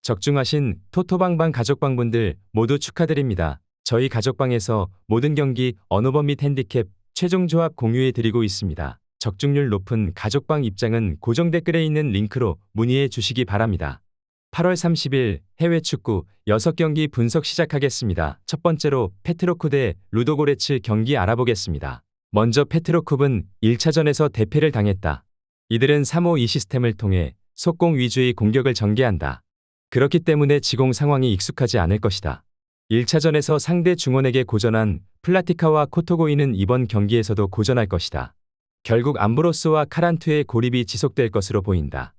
적중하신 토토방방 가족방분들 모두 축하드립니다. 저희 가족방에서 모든 경기 언오버 및 핸디캡 최종 조합 공유해 드리고 있습니다. 적중률 높은 가족방 입장은 고정 댓글에 있는 링크로 문의해 주시기 바랍니다. 8월 30일 해외 축구 6경기 분석 시작하겠습니다. 첫 번째로 페트로쿠 대 루도고레츠 경기 알아보겠습니다. 먼저 페트로쿠는 1차전에서 대패를 당했다. 이들은 3-5-2 시스템을 통해 속공 위주의 공격을 전개한다. 그렇기 때문에 지공 상황이 익숙하지 않을 것이다. 1차전에서 상대 중원에게 고전한 플라티카와 코토고이는 이번 경기에서도 고전할 것이다. 결국 암브로스와 카란투의 고립이 지속될 것으로 보인다.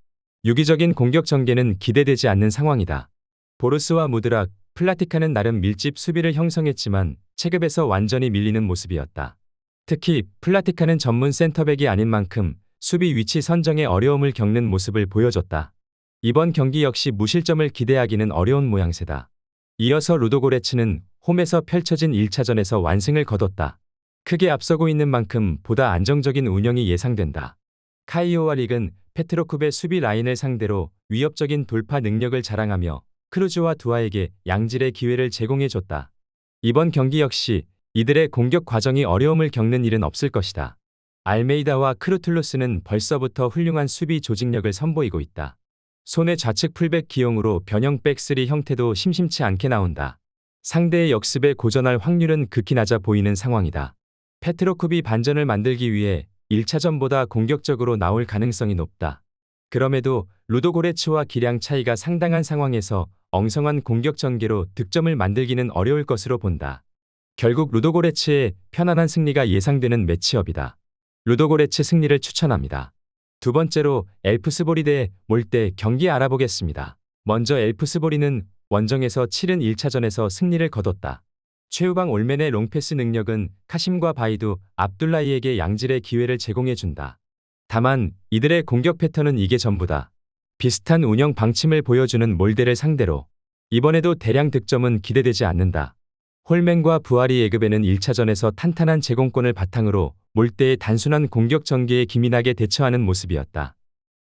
유기적인 공격 전개는 기대되지 않는 상황이다. 보르스와 무드락, 플라티카는 나름 밀집 수비를 형성했지만 체급에서 완전히 밀리는 모습이었다. 특히 플라티카는 전문 센터백이 아닌 만큼 수비 위치 선정에 어려움을 겪는 모습을 보여줬다. 이번 경기 역시 무실점을 기대하기는 어려운 모양새다. 이어서 루도고레츠는 홈에서 펼쳐진 1차전에서 완승을 거뒀다. 크게 앞서고 있는 만큼 보다 안정적인 운영이 예상된다. 카이오와 릭은 페트로쿠의 수비 라인을 상대로 위협적인 돌파 능력을 자랑하며 크루즈와 두아에게 양질의 기회를 제공해줬다. 이번 경기 역시 이들의 공격 과정이 어려움을 겪는 일은 없을 것이다. 알메이다와 크루툴루스는 벌써부터 훌륭한 수비 조직력을 선보이고 있다. 손의 좌측 풀백 기용으로 변형 백3 형태도 심심치 않게 나온다. 상대의 역습에 고전할 확률은 극히 낮아 보이는 상황이다. 페트로쿠비 반전을 만들기 위해 1차전보다 공격적으로 나올 가능성이 높다. 그럼에도 루도고레츠와 기량 차이가 상당한 상황에서 엉성한 공격 전개로 득점을 만들기는 어려울 것으로 본다. 결국 루도고레츠의 편안한 승리가 예상되는 매치업이다. 루도고레츠 승리를 추천합니다. 두 번째로 엘프스보리 대 몰대 경기 알아보겠습니다. 먼저 엘프스보리는 원정에서 치른 1차전에서 승리를 거뒀다. 최후방 올맨의 롱패스 능력은 카심과 바이두, 압둘라이에게 양질의 기회를 제공해준다. 다만 이들의 공격 패턴은 이게 전부다. 비슷한 운영 방침을 보여주는 몰대를 상대로 이번에도 대량 득점은 기대되지 않는다. 홀맨과 부아리 예급에는 1차전에서 탄탄한 제공권을 바탕으로 몰대의 단순한 공격 전개에 기민하게 대처하는 모습이었다.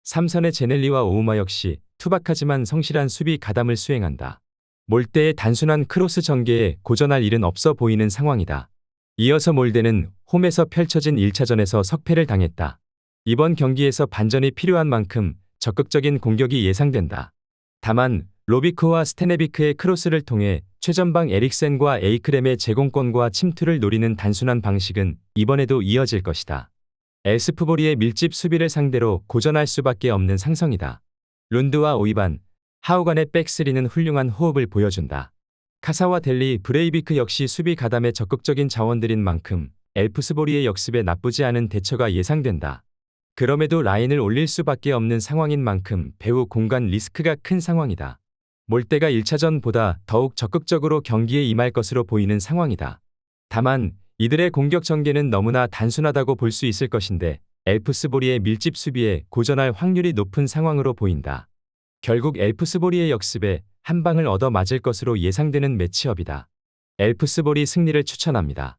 삼선의 제넬리와 오우마 역시 투박하지만 성실한 수비 가담을 수행한다. 몰대의 단순한 크로스 전개에 고전할 일은 없어 보이는 상황이다. 이어서 몰대는 홈에서 펼쳐진 1차전에서 석패를 당했다. 이번 경기에서 반전이 필요한 만큼 적극적인 공격이 예상된다. 다만 로비크와 스테네비크의 크로스를 통해 최전방 에릭센과 에이크렘의 제공권과 침투를 노리는 단순한 방식은 이번에도 이어질 것이다. 엘스프보리의 밀집 수비를 상대로 고전할 수밖에 없는 상성이다. 룬드와 오이반, 하우간의 백3는 훌륭한 호흡을 보여준다. 카사와 델리, 브레이비크 역시 수비 가담에 적극적인 자원들인 만큼 엘프스보리의 역습에 나쁘지 않은 대처가 예상된다. 그럼에도 라인을 올릴 수밖에 없는 상황인 만큼 배후 공간 리스크가 큰 상황이다. 몰대가 1차전보다 더욱 적극적으로 경기에 임할 것으로 보이는 상황이다. 다만 이들의 공격 전개는 너무나 단순하다고 볼 수 있을 것인데 엘프스보리의 밀집 수비에 고전할 확률이 높은 상황으로 보인다. 결국 엘프스보리의 역습에 한 방을 얻어 맞을 것으로 예상되는 매치업이다. 엘프스보리 승리를 추천합니다.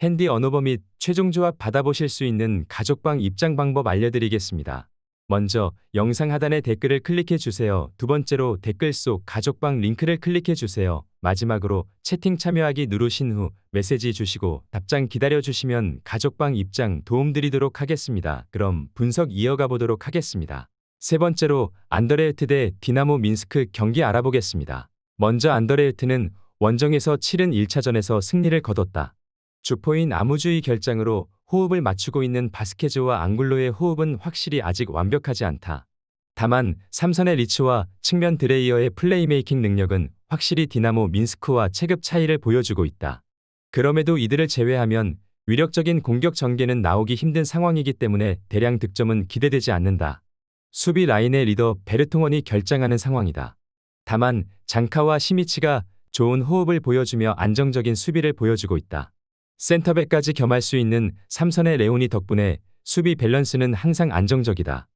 핸디 언오버 및 최종 조합 받아보실 수 있는 가족방 입장 방법 알려드리겠습니다. 먼저 영상 하단의 댓글을 클릭해 주세요. 두 번째로 댓글 속 가족방 링크를 클릭해 주세요. 마지막으로 채팅 참여하기 누르신 후 메시지 주시고 답장 기다려 주시면 가족방 입장 도움드리도록 하겠습니다. 그럼 분석 이어가 보도록 하겠습니다. 세 번째로 안더레르트 대 디나모 민스크 경기 알아보겠습니다. 먼저 안더레르트는 원정에서 치른 1차전에서 승리를 거뒀다. 주포인 아무주의 결장으로 호흡을 맞추고 있는 바스케즈와 앙굴로의 호흡은 확실히 아직 완벽하지 않다. 다만 삼선의 리츠와 측면 드레이어의 플레이메이킹 능력은 확실히 디나모 민스크와 체급 차이를 보여주고 있다. 그럼에도 이들을 제외하면 위력적인 공격 전개는 나오기 힘든 상황이기 때문에 대량 득점은 기대되지 않는다. 수비 라인의 리더 베르통원이 결장하는 상황이다. 다만 장카와 시미치가 좋은 호흡을 보여주며 안정적인 수비를 보여주고 있다. 센터백까지 겸할 수 있는 삼선의 레오니 덕분에 수비 밸런스는 항상 안정적이다.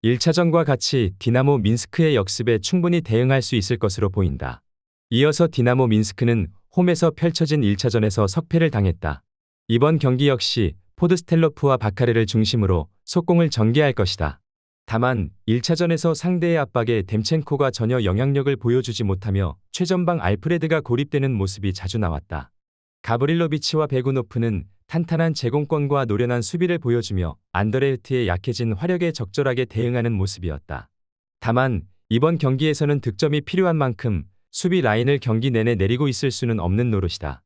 1차전과 같이 디나모 민스크의 역습에 충분히 대응할 수 있을 것으로 보인다. 이어서 디나모 민스크는 홈에서 펼쳐진 1차전에서 석패를 당했다. 이번 경기 역시 포드스텔로프와 바카레를 중심으로 속공을 전개할 것이다. 다만 1차전에서 상대의 압박에 뎀첸코가 전혀 영향력을 보여주지 못하며 최전방 알프레드가 고립되는 모습이 자주 나왔다. 가브릴로비치와 베구노프는 탄탄한 제공권과 노련한 수비를 보여주며 안더레흐트의 약해진 화력에 적절하게 대응하는 모습이었다. 다만 이번 경기에서는 득점이 필요한 만큼 수비 라인을 경기 내내 내리고 있을 수는 없는 노릇이다.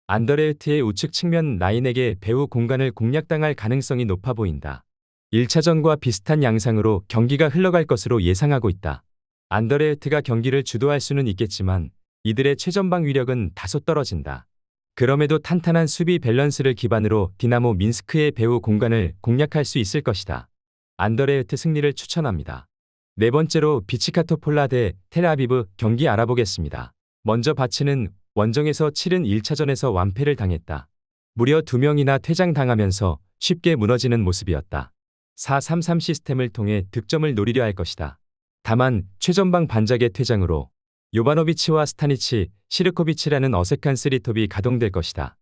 안더레흐트의 우측 측면 라인에게 배후 공간을 공략당할 가능성이 높아 보인다. 1차전과 비슷한 양상으로 경기가 흘러갈 것으로 예상하고 있다. 안더레흐트가 경기를 주도할 수는 있겠지만 이들의 최전방 위력은 다소 떨어진다. 그럼에도 탄탄한 수비 밸런스를 기반으로 디나모 민스크의 배후 공간을 공략할 수 있을 것이다. 안더레흐트 승리를 추천합니다. 네 번째로 비치카토 폴라 대 텔아비브 경기 알아보겠습니다. 먼저 바츠는 원정에서 치른 1차전에서 완패를 당했다. 무려 2명이나 퇴장당하면서 쉽게 무너지는 모습이었다. 4-3-3 시스템을 통해 득점을 노리려 할 것이다. 다만 최전방 반작의 퇴장으로 요바노비치와 스타니치, 시르코비치라는 어색한 쓰리톱이 가동될 것이다.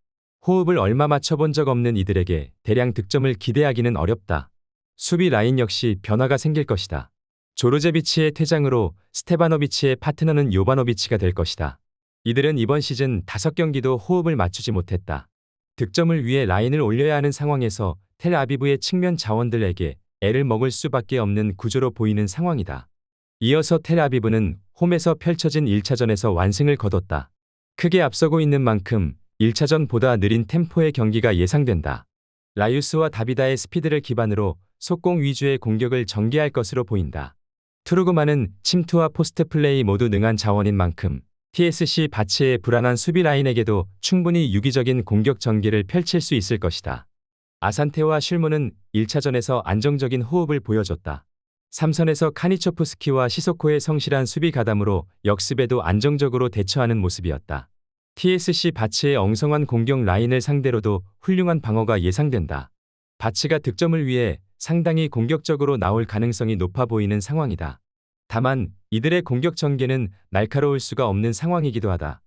호흡을 얼마 맞춰본 적 없는 이들에게 대량 득점을 기대하기는 어렵다. 수비 라인 역시 변화가 생길 것이다. 조르제비치의 퇴장으로 스테바노비치의 파트너는 요바노비치가 될 것이다. 이들은 이번 시즌 5경기도 호흡을 맞추지 못했다. 득점을 위해 라인을 올려야 하는 상황에서 텔아비브의 측면 자원들에게 애를 먹을 수밖에 없는 구조로 보이는 상황이다. 이어서 텔아비브는 홈에서 펼쳐진 1차전에서 완승을 거뒀다. 크게 앞서고 있는 만큼 1차전보다 느린 템포의 경기가 예상된다. 라유스와 다비다의 스피드를 기반으로 속공 위주의 공격을 전개할 것으로 보인다. 투르그만은 침투와 포스트 플레이 모두 능한 자원인 만큼 TSC 바츠의 불안한 수비 라인에게도 충분히 유기적인 공격 전개를 펼칠 수 있을 것이다. 아산테와 슐무는 1차전에서 안정적인 호흡을 보여줬다. 3선에서 카니초프스키와 시소코의 성실한 수비 가담으로 역습에도 안정적으로 대처하는 모습이었다. TSC 바츠의 엉성한 공격 라인을 상대로도 훌륭한 방어가 예상된다. 바츠가 득점을 위해 상당히 공격적으로 나올 가능성이 높아 보이는 상황이다. 다만 이들의 공격 전개는 날카로울 수가 없는 상황이기도 하다.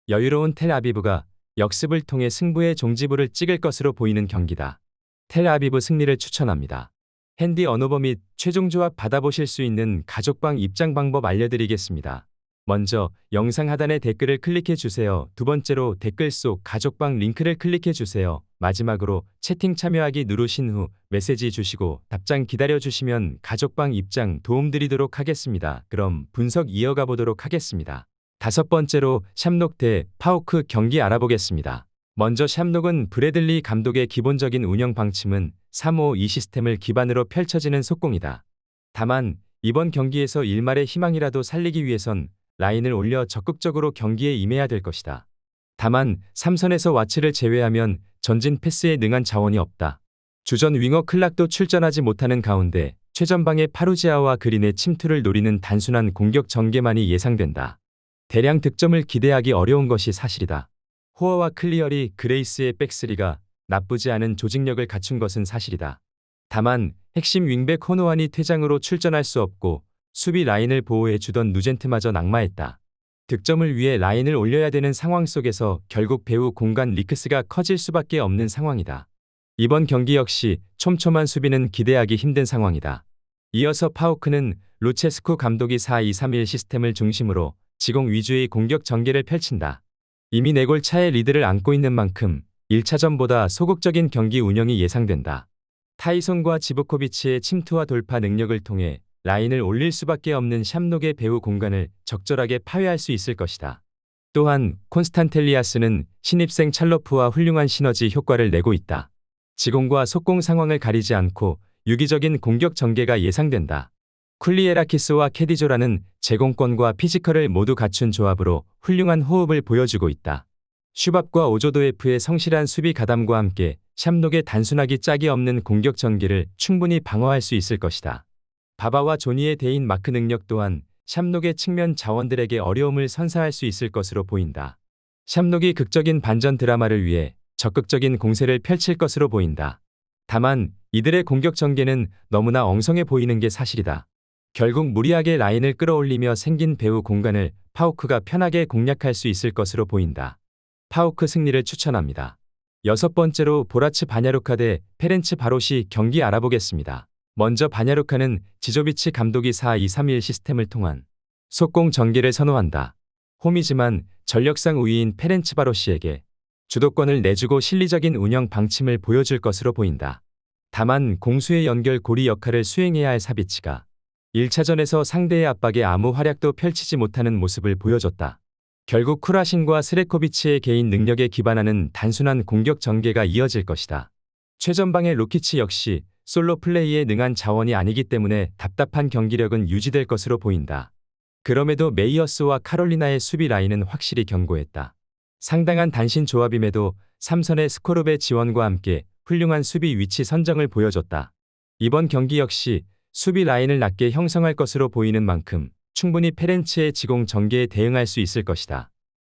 여유로운 텔아비브가 역습을 통해 승부의 종지부를 찍을 것으로 보이는 경기다. 텔아비브 승리를 추천합니다. 핸디 언어버 및 최종 조합 받아보실 수 있는 가족방 입장 방법 알려드리겠습니다. 먼저 영상 하단의 댓글을 클릭해 주세요. 두 번째로 댓글 속 가족방 링크를 클릭해 주세요. 마지막으로 채팅 참여하기 누르신 후 메시지 주시고 답장 기다려 주시면 가족방 입장 도움드리도록 하겠습니다. 그럼 분석 이어가 보도록 하겠습니다. 다섯 번째로 샴록 대 파우크 경기 알아보겠습니다. 먼저 샴록은 브래들리 감독의 기본적인 운영 방침은 3-5-2 시스템을 기반으로 펼쳐지는 속공이다. 다만 이번 경기에서 일말의 희망이라도 살리기 위해선 라인을 올려 적극적으로 경기에 임해야 될 것이다. 다만 3선에서 와츠를 제외하면 전진 패스에 능한 자원이 없다. 주전 윙어 클락도 출전하지 못하는 가운데 최전방의 파루지아와 그린의 침투를 노리는 단순한 공격 전개만이 예상된다. 대량 득점을 기대하기 어려운 것이 사실이다. 호어와 클리어리, 그레이스의 백스리가 나쁘지 않은 조직력을 갖춘 것은 사실이다. 다만 핵심 윙백 호노안이 퇴장으로 출전할 수 없고 수비 라인을 보호해 주던 누젠트마저 낙마했다. 득점을 위해 라인을 올려야 되는 상황 속에서 결국 배후 공간 리크스가 커질 수밖에 없는 상황이다. 이번 경기 역시 촘촘한 수비는 기대하기 힘든 상황이다. 이어서 파우크는 루체스쿠 감독이 4-2-3-1 시스템을 중심으로 지공 위주의 공격 전개를 펼친다. 이미 4골 차의 리드를 안고 있는 만큼 1차전보다 소극적인 경기 운영이 예상된다. 타이손과 지브코비치의 침투와 돌파 능력을 통해 라인을 올릴 수밖에 없는 샴록의 배후 공간을 적절하게 파괴할 수 있을 것이다. 또한 콘스탄텔리아스는 신입생 찰로프와 훌륭한 시너지 효과를 내고 있다. 지공과 속공 상황을 가리지 않고 유기적인 공격 전개가 예상된다. 쿨리에라키스와 캐디조라는 제공권과 피지컬을 모두 갖춘 조합으로 훌륭한 호흡을 보여주고 있다. 슈밥과 오조도에프의 성실한 수비 가담과 함께 샴록의 단순하기 짝이 없는 공격 전개를 충분히 방어할 수 있을 것이다. 바바와 조니의 대인 마크 능력 또한 샴록의 측면 자원들에게 어려움을 선사할 수 있을 것으로 보인다. 샴록이 극적인 반전 드라마를 위해 적극적인 공세를 펼칠 것으로 보인다. 다만 이들의 공격 전개는 너무나 엉성해 보이는 게 사실이다. 결국 무리하게 라인을 끌어올리며 생긴 배후 공간을 파우크가 편하게 공략할 수 있을 것으로 보인다. 파우크 승리를 추천합니다. 여섯 번째로 보라츠 바냐루카 대 페렌츠 바롯이 경기 알아보겠습니다. 먼저 바냐루카는 지조비치 감독이 4-2-3-1 시스템을 통한 속공 전개를 선호한다. 홈이지만 전력상 우위인 페렌츠바로시에게 주도권을 내주고 실리적인 운영 방침을 보여줄 것으로 보인다. 다만 공수의 연결 고리 역할을 수행해야 할 사비치가 1차전에서 상대의 압박에 아무 활약도 펼치지 못하는 모습을 보여줬다. 결국 쿠라신과 스레코비치의 개인 능력에 기반하는 단순한 공격 전개가 이어질 것이다. 최전방의 루키치 역시 솔로 플레이에 능한 자원이 아니기 때문에 답답한 경기력은 유지될 것으로 보인다. 그럼에도 메이어스와 카롤리나의 수비 라인은 확실히 견고했다. 상당한 단신 조합임에도 3선의 스코롭의 지원과 함께 훌륭한 수비 위치 선정을 보여줬다. 이번 경기 역시 수비 라인을 낮게 형성할 것으로 보이는 만큼 충분히 페렌츠의 지공 전개에 대응할 수 있을 것이다.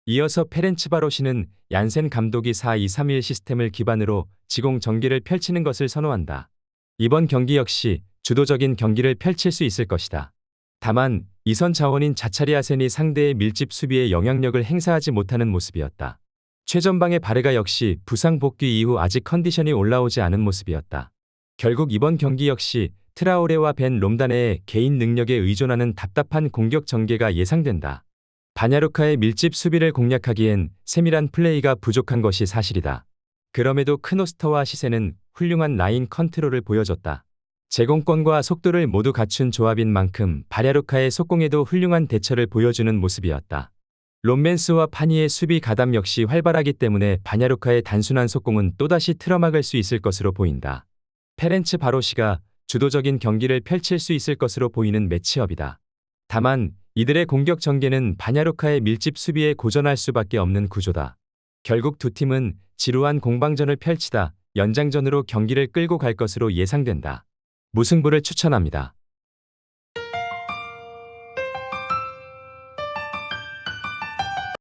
이어서 페렌츠바로시는 얀센 감독이 4-2-3-1 시스템을 기반으로 지공 전개를 펼치는 것을 선호한다. 이번 경기 역시 주도적인 경기를 펼칠 수 있을 것이다. 다만 2선 자원인 자차리아센이 상대의 밀집 수비에 영향력을 행사하지 못하는 모습이었다. 최전방의 바르가 역시 부상 복귀 이후 아직 컨디션이 올라오지 않은 모습이었다. 결국 이번 경기 역시 트라오레와 벤 롬다네의 개인 능력에 의존하는 답답한 공격 전개가 예상된다. 바냐루카의 밀집 수비를 공략하기엔 세밀한 플레이가 부족한 것이 사실이다. 그럼에도 크노스터와 시세는 훌륭한 라인 컨트롤을 보여줬다. 제공권과 속도를 모두 갖춘 조합인 만큼 바냐루카의 속공에도 훌륭한 대처를 보여주는 모습이었다. 롬맨스와 파니의 수비 가담 역시 활발하기 때문에 바냐루카의 단순한 속공은 또다시 틀어막을 수 있을 것으로 보인다. 페렌츠 바로시가 주도적인 경기를 펼칠 수 있을 것으로 보이는 매치업이다. 다만 이들의 공격 전개는 바냐루카의 밀집 수비에 고전할 수밖에 없는 구조다. 결국 두 팀은 지루한 공방전을 펼치다 연장전으로 경기를 끌고 갈 것으로 예상된다. 무승부를 추천합니다.